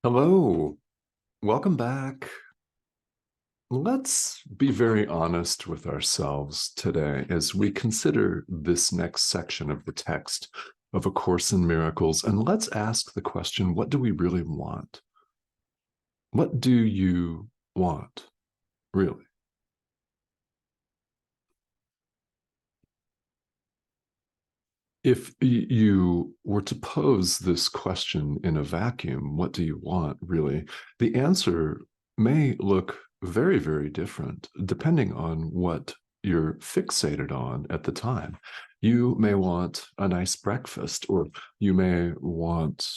Hello, welcome back. Let's be very honest with ourselves today as we consider this next section of the text of A Course in Miracles, and let's ask the question, what do we really want? What do you want, really? If you were to pose this question in a vacuum, what do you want, really? The answer may look very, very different depending on what you're fixated on at the time. You may want a nice breakfast, or you may want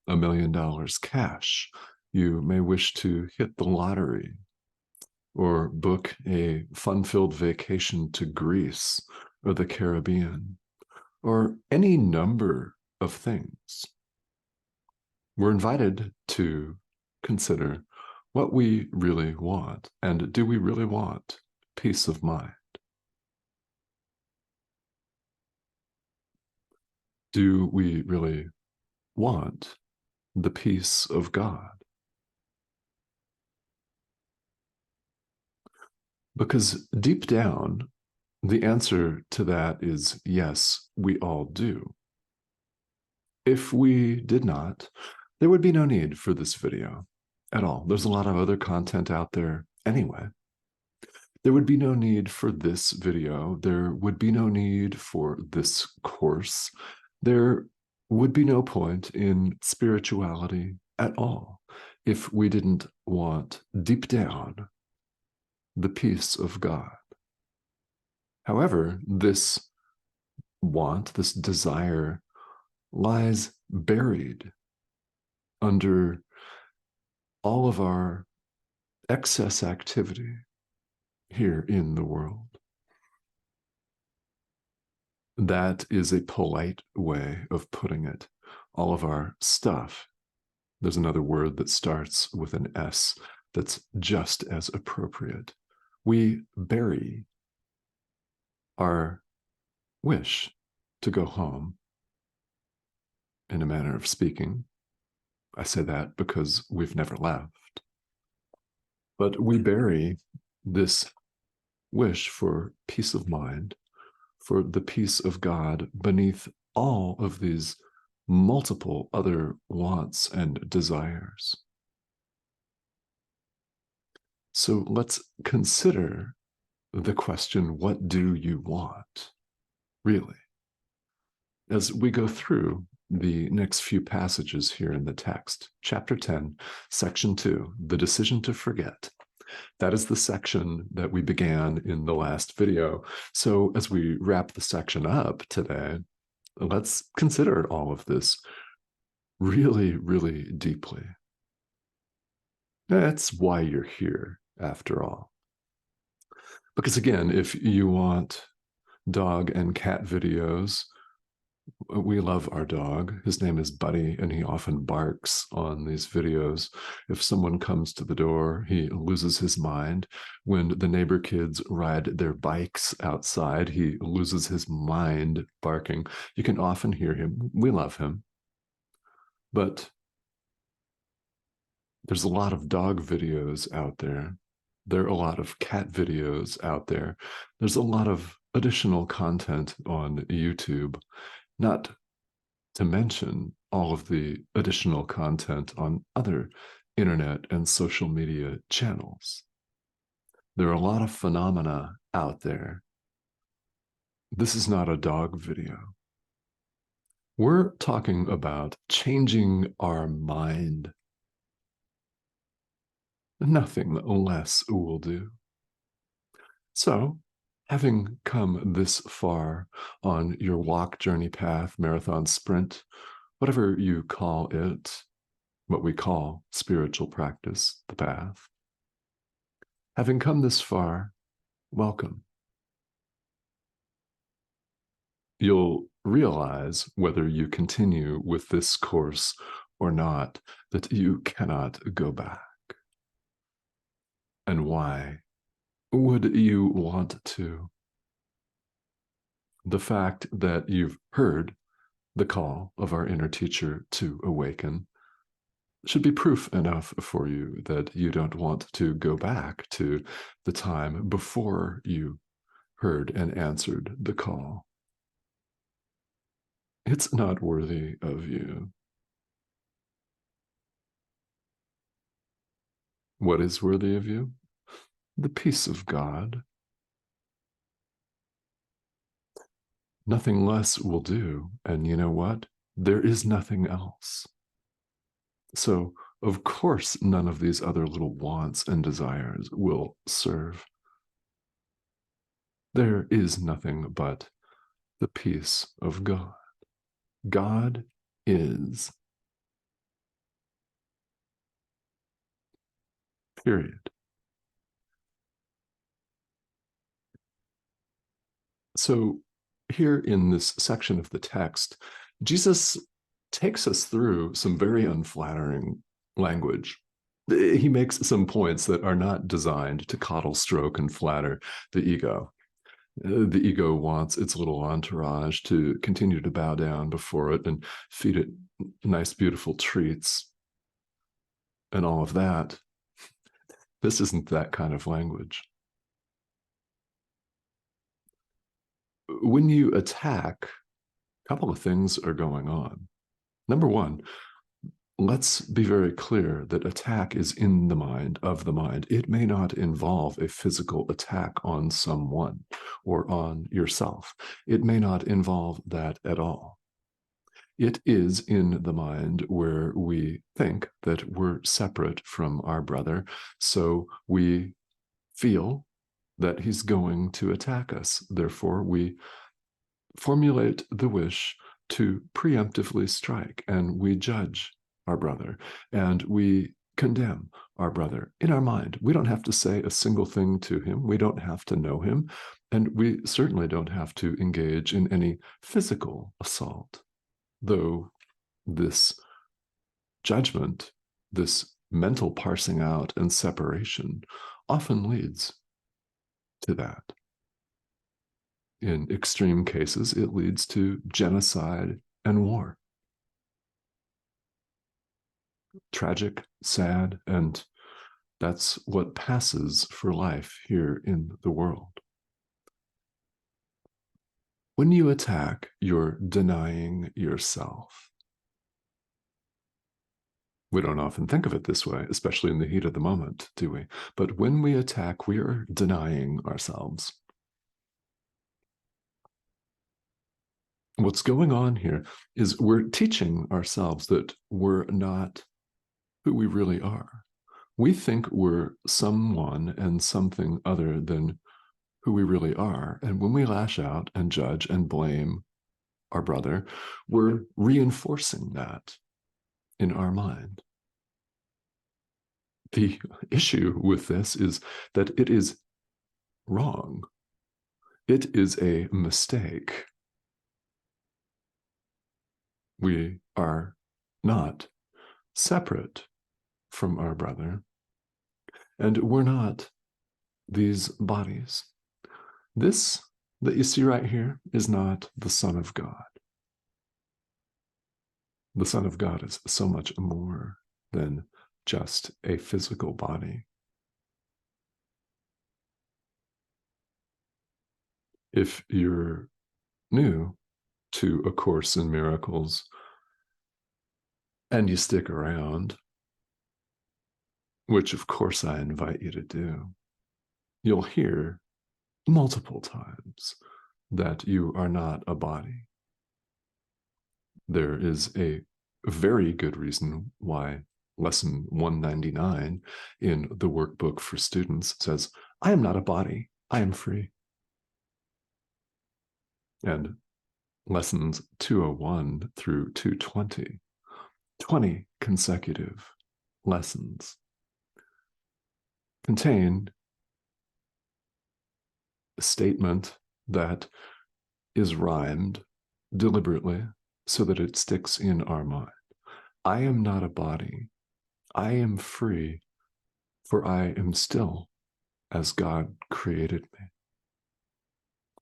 $1 million cash. You may wish to hit the lottery or book a fun-filled vacation to Greece or the Caribbean, or any number of things. We're invited to consider what we really want, and do we really want peace of mind? Do we really want the peace of God? Because deep down, the answer to that is yes, we all do. If we did not, there would be no need for this video at all. There's a lot of other content out there anyway. There would be no need for this video. There would be no need for this course. There would be no point in spirituality at all if we didn't want deep down the peace of God. However, this want, this desire, lies buried under all of our excess activity here in the world. That is a polite way of putting it. All of our stuff. There's another word that starts with an S that's just as appropriate. We bury our wish to go home, in a manner of speaking. I say that because we've never left. But we bury this wish for peace of mind, for the peace of God, beneath all of these multiple other wants and desires. So let's consider the question, what do you want, really? As we go through the next few passages here in the text, chapter 10, section 2, the decision to forget. That is the section that we began in the last video. So as we wrap the section up today, let's consider all of this really, really deeply. That's why you're here, after all. Because again, if you want dog and cat videos, we love our dog. His name is Buddy, and he often barks on these videos. If someone comes to the door, he loses his mind. When the neighbor kids ride their bikes outside, he loses his mind barking. You can often hear him. We love him. But there's a lot of dog videos out there. There are a lot of cat videos out there. There's a lot of additional content on YouTube, not to mention all of the additional content on other internet and social media channels. There are a lot of phenomena out there. This is not a dog video. We're talking about changing our mind. Nothing less will do. So, having come this far on your walk, journey, path, marathon, sprint, whatever you call it, what we call spiritual practice, the path, having come this far, welcome. You'll realize, whether you continue with this course or not, that you cannot go back. And why would you want to? The fact that you've heard the call of our inner teacher to awaken, should be proof enough for you that you don't want to go back to the time before you heard and answered the call. It's not worthy of you. What is worthy of you? The peace of God. Nothing less will do. And you know what? There is nothing else. So, of course, none of these other little wants and desires will serve. There is nothing but the peace of God. God is, period. So, here in this section of the text, Jesus takes us through some very unflattering language. He makes some points that are not designed to coddle, stroke, and flatter the ego. The ego wants its little entourage to continue to bow down before it and feed it nice, beautiful treats and all of that. This isn't that kind of language. When you attack, a couple of things are going on. Number one, let's be very clear that attack is in the mind, of the mind. It may not involve a physical attack on someone or on yourself. It may not involve that at all. It is in the mind where we think that we're separate from our brother, so we feel that he's going to attack us. Therefore, we formulate the wish to preemptively strike, and we judge our brother and we condemn our brother in our mind. We don't have to say a single thing to him. We don't have to know him. And we certainly don't have to engage in any physical assault, though this judgment, this mental parsing out and separation often leads to that. In extreme cases, it leads to genocide and war. Tragic, sad, and that's what passes for life here in the world. When you attack, you're denying yourself. We don't often think of it this way, especially in the heat of the moment, do we? But when we attack, we are denying ourselves. What's going on here is we're teaching ourselves that we're not who we really are. We think we're someone and something other than who we really are. And when we lash out and judge and blame our brother, we're reinforcing that in our mind. The issue with this is that it is wrong. It is a mistake. We are not separate from our brother, and we're not these bodies. This that you see right here is not the Son of God. The Son of God is so much more than just a physical body. If you're new to A Course in Miracles and you stick around, which of course I invite you to do, you'll hear multiple times that you are not a body. There is a very good reason why lesson 199 in the workbook for students says, I am not a body, I am free. And lessons 201 through 220, 20 consecutive lessons contain a statement that is rhymed deliberately so that it sticks in our mind. I am not a body. I am free, for I am still as God created me.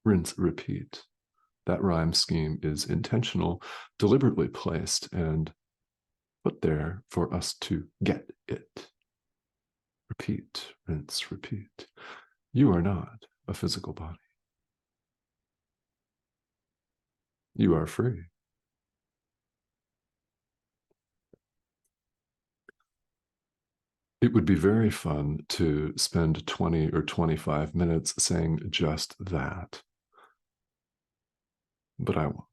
Rinse, repeat. That rhyme scheme is intentional, deliberately placed, and put there for us to get it. Repeat, rinse, repeat. You are not a physical body. You are free. It would be very fun to spend 20 or 25 minutes saying just that, but I won't.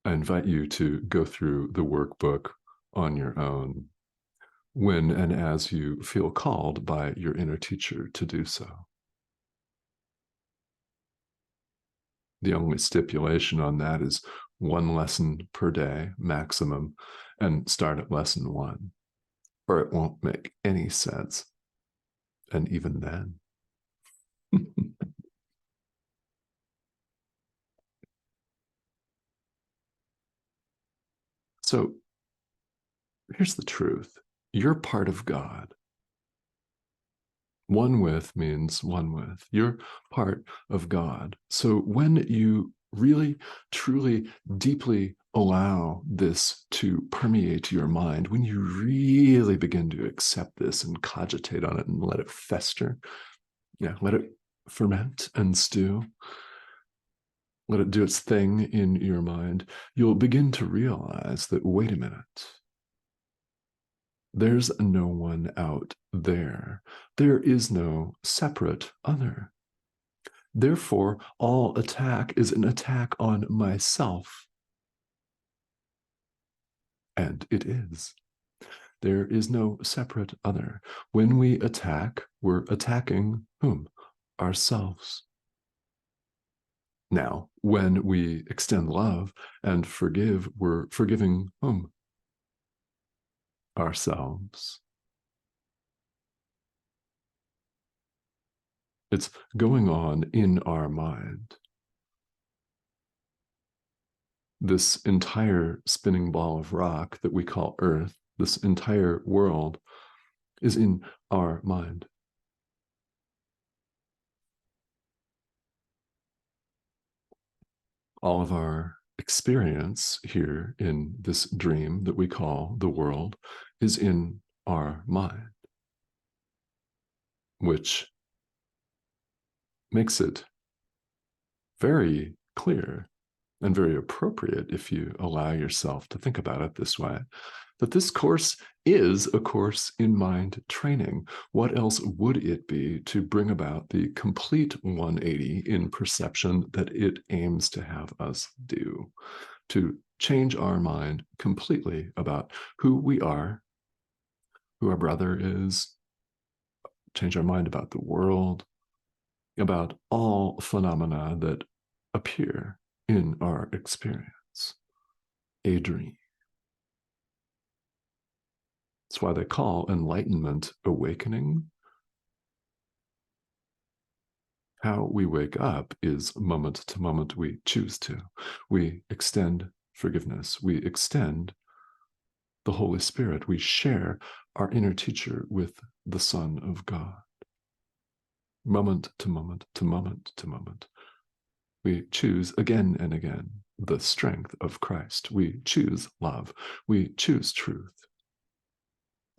I invite you to go through the workbook on your own when and as you feel called by your inner teacher to do so. The only stipulation on that is one lesson per day maximum, and start at lesson 1, or it won't make any sense. And even then. So here's the truth. You're part of God. One with means one with. You're part of God. So when you really, truly, deeply allow this to permeate your mind, when you really begin to accept this and cogitate on it and let it fester, let it ferment and stew, let it do its thing in your mind, you'll begin to realize that, wait a minute, there's no one out there. There is no separate other. Therefore, all attack is an attack on myself. And it is. There is no separate other. When we attack, we're attacking whom? Ourselves. Now, when we extend love and forgive, we're forgiving whom? Ourselves. It's going on in our mind. This entire spinning ball of rock that we call Earth, this entire world, is in our mind. All of our experience here in this dream that we call the world is in our mind, which makes it very clear and very appropriate, if you allow yourself to think about it this way, that this course is a course in mind training. What else would it be to bring about the complete 180 in perception that it aims to have us do? To change our mind completely about who we are, who our brother is, change our mind about the world, about all phenomena that appear in our experience. A dream. That's why they call enlightenment awakening. How we wake up is moment to moment we choose to. We extend forgiveness. We extend the Holy Spirit. We share our inner teacher with the Son of God. Moment to moment to moment to moment. We choose again and again the strength of Christ. We choose love. We choose truth.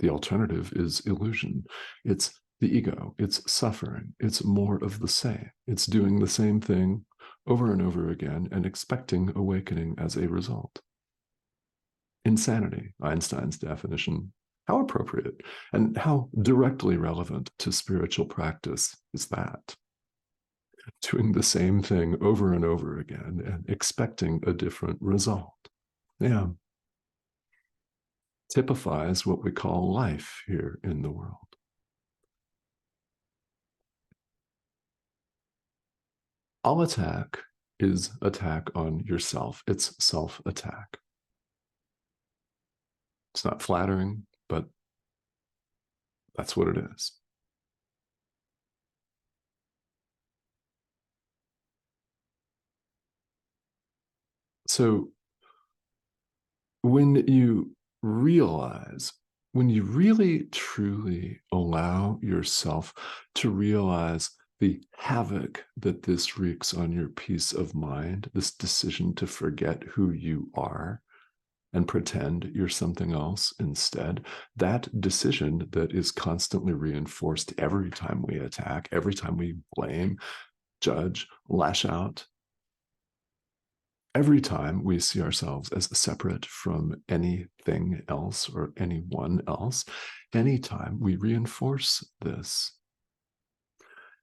The alternative is illusion. It's the ego. It's suffering. It's more of the same. It's doing the same thing over and over again and expecting awakening as a result. Insanity, Einstein's definition. How appropriate and how directly relevant to spiritual practice is that? Doing the same thing over and over again and expecting a different result. Yeah. Typifies what we call life here in the world. All attack is attack on yourself. It's self-attack. It's not flattering, but that's what it is. So when you realize, when you really truly allow yourself to realize the havoc that this wreaks on your peace of mind, this decision to forget who you are, and pretend you're something else instead, that decision that is constantly reinforced every time we attack, every time we blame, judge, lash out, every time we see ourselves as separate from anything else or anyone else, anytime we reinforce this,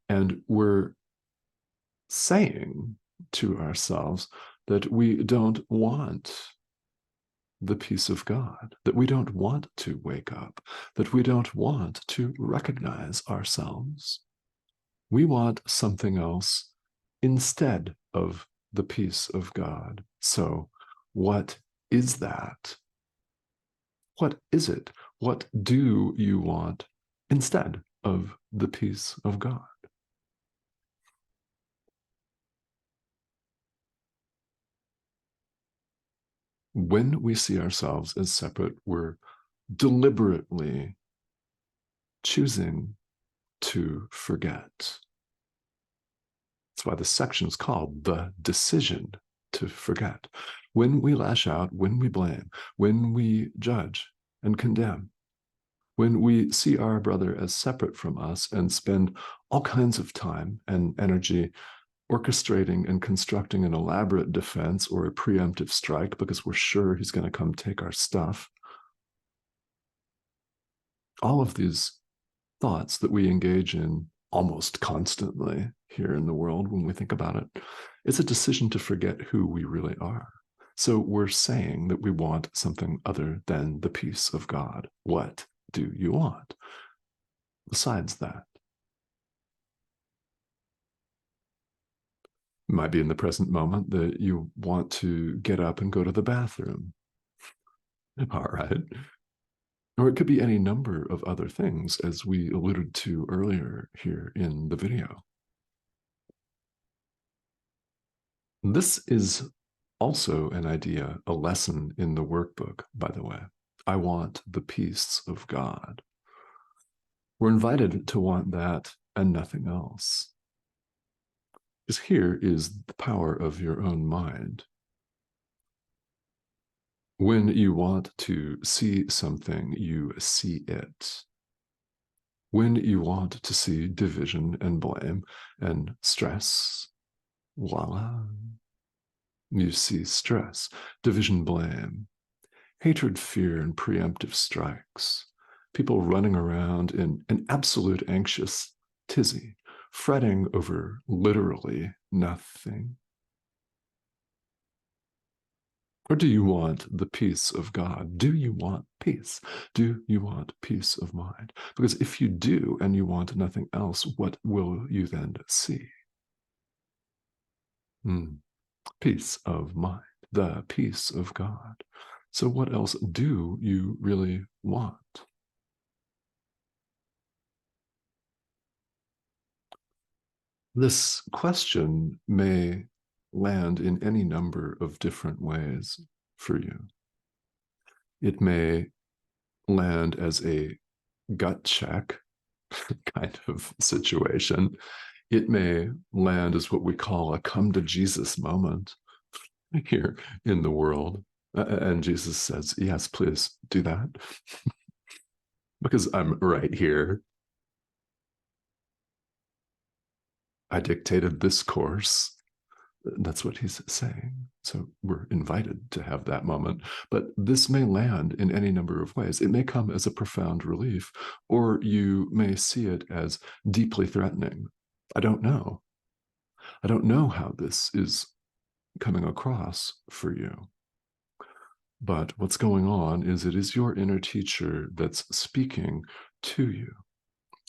and we're saying to ourselves that we don't want the peace of God, that we don't want to wake up, that we don't want to recognize ourselves. We want something else instead of the peace of God. So, what is that? What is it? What do you want instead of the peace of God? When we see ourselves as separate, we're deliberately choosing to forget. That's why the section is called The Decision to Forget. When we lash out, when we blame, when we judge and condemn, when we see our brother as separate from us and spend all kinds of time and energy orchestrating and constructing an elaborate defense or a preemptive strike because we're sure he's going to come take our stuff, all of these thoughts that we engage in almost constantly here in the world when we think about it, it's a decision to forget who we really are. So we're saying that we want something other than the peace of God. What do you want besides that? It might be in the present moment that you want to get up and go to the bathroom. All right. Or it could be any number of other things, as we alluded to earlier here in the video. This is also an idea, a lesson in the workbook, by the way. I want the peace of God. We're invited to want that and nothing else. Because here is the power of your own mind. When you want to see something, you see it. When you want to see division and blame and stress, voila, you see stress, division, blame, hatred, fear, and preemptive strikes. People running around in an absolute anxious tizzy, fretting over literally nothing. Or do you want the peace of God? Do you want peace? Do you want peace of mind? Because if you do and you want nothing else, what will you then see? Peace of mind, the peace of God. So, what else do you really want? This question may land in any number of different ways for you. It may land as a gut check kind of situation. It may land as what we call a come to Jesus moment here in the world. And Jesus says, yes, please do that because I'm right here. I dictated this course. That's what he's saying. So we're invited to have that moment. But this may land in any number of ways. It may come as a profound relief, or you may see it as deeply threatening. I don't know. I don't know how this is coming across for you. But what's going on is it is your inner teacher that's speaking to you.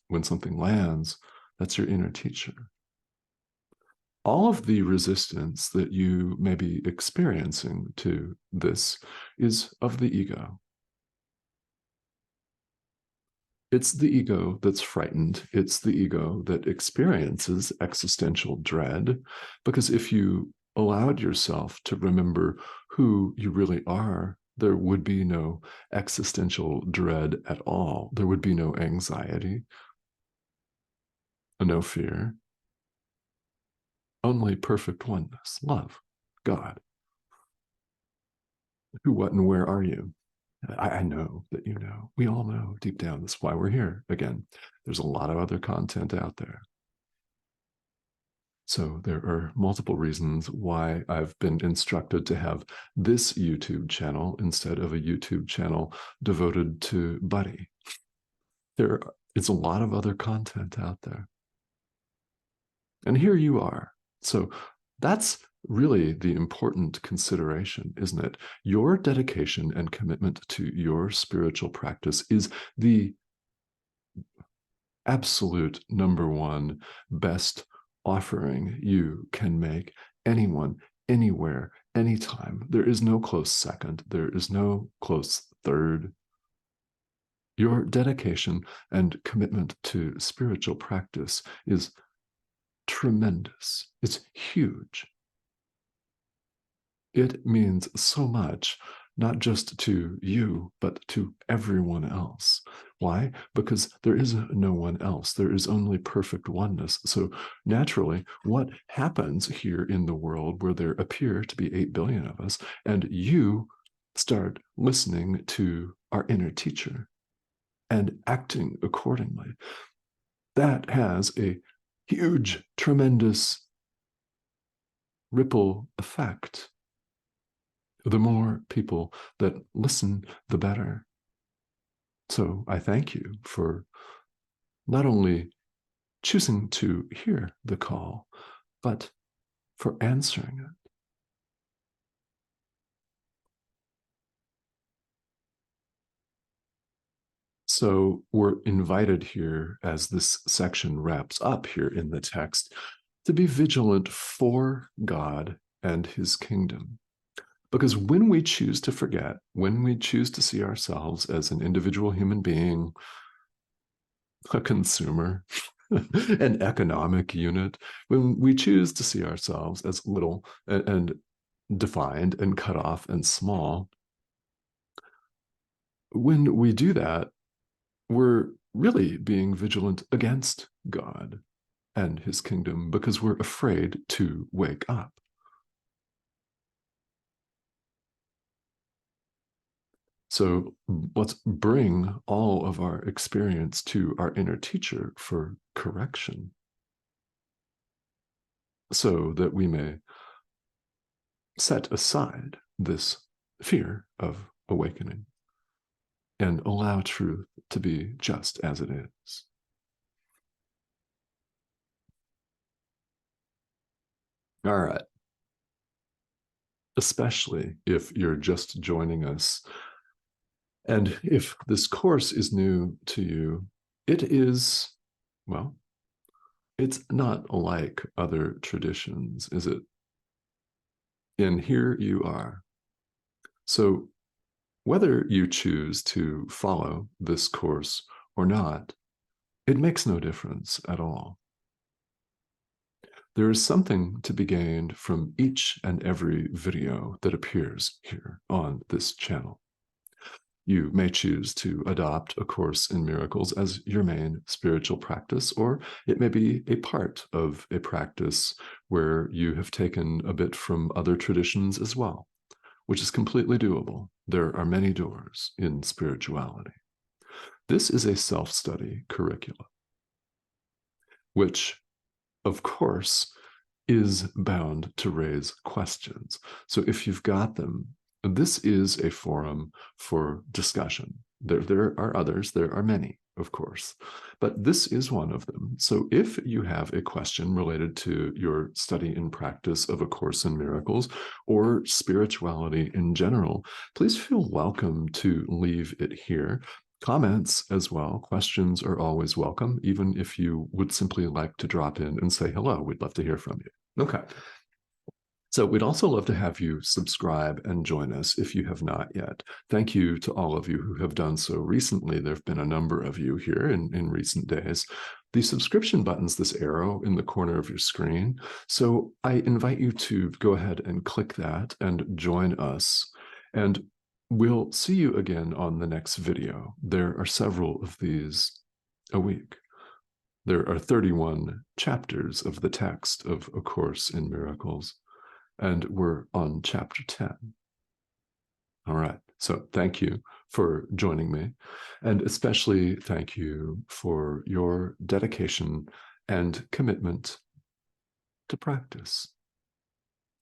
When something lands, that's your inner teacher. All of the resistance that you may be experiencing to this is of the ego. It's the ego that's frightened. It's the ego that experiences existential dread. Because if you allowed yourself to remember who you really are, there would be no existential dread at all. There would be no anxiety, no fear, only perfect oneness, love, God. Who, what, and where are you? I know that you know. We all know deep down. That's why we're here. Again, there's a lot of other content out there. So there are multiple reasons why I've been instructed to have this YouTube channel instead of a YouTube channel devoted to Buddy. There is a lot of other content out there. And here you are. So that's really the important consideration, isn't it? Your dedication and commitment to your spiritual practice is the absolute number one best offering you can make anyone, anywhere, anytime. There is no close second. There is no close third. Your dedication and commitment to spiritual practice is tremendous. It's huge. It means so much, not just to you, but to everyone else. Why? Because there is no one else. There is only perfect oneness. So naturally, what happens here in the world where there appear to be 8 billion of us, and you start listening to our inner teacher and acting accordingly, that has a huge, tremendous ripple effect. The more people that listen, the better. So I thank you for not only choosing to hear the call, but for answering it. So we're invited here, as this section wraps up here in the text, to be vigilant for God and his kingdom. Because when we choose to forget, when we choose to see ourselves as an individual human being, a consumer, an economic unit, when we choose to see ourselves as little and defined and cut off and small, when we do that, we're really being vigilant against God and his kingdom because we're afraid to wake up. So let's bring all of our experience to our inner teacher for correction so that we may set aside this fear of awakening and allow truth to be just as it is. All right. Especially if you're just joining us. And if this course is new to you, it is, well, it's not like other traditions, is it? And here you are. So whether you choose to follow this course or not, it makes no difference at all. There is something to be gained from each and every video that appears here on this channel. You may choose to adopt A Course in Miracles as your main spiritual practice, or it may be a part of a practice where you have taken a bit from other traditions as well, which is completely doable. There are many doors in spirituality. This is a self-study curriculum, which, of course, is bound to raise questions. So if you've got them, this is a forum for discussion. There are others, there are many, of course, but this is one of them. So if you have a question related to your study and practice of A Course in Miracles or spirituality in general, please feel welcome to leave it here. Comments as well, questions are always welcome, even if you would simply like to drop in and say hello. We'd love to hear from you. Okay. So we'd also love to have you subscribe and join us if you have not yet. Thank you to all of you who have done so recently. There have been a number of you here in recent days. The subscription button's this arrow in the corner of your screen. So I invite you to go ahead and click that and join us. And we'll see you again on the next video. There are several of these a week. There are 31 chapters of the text of A Course in Miracles, and we're on chapter 10. All right. So thank you for joining me. And especially thank you for your dedication and commitment to practice.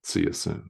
See you soon.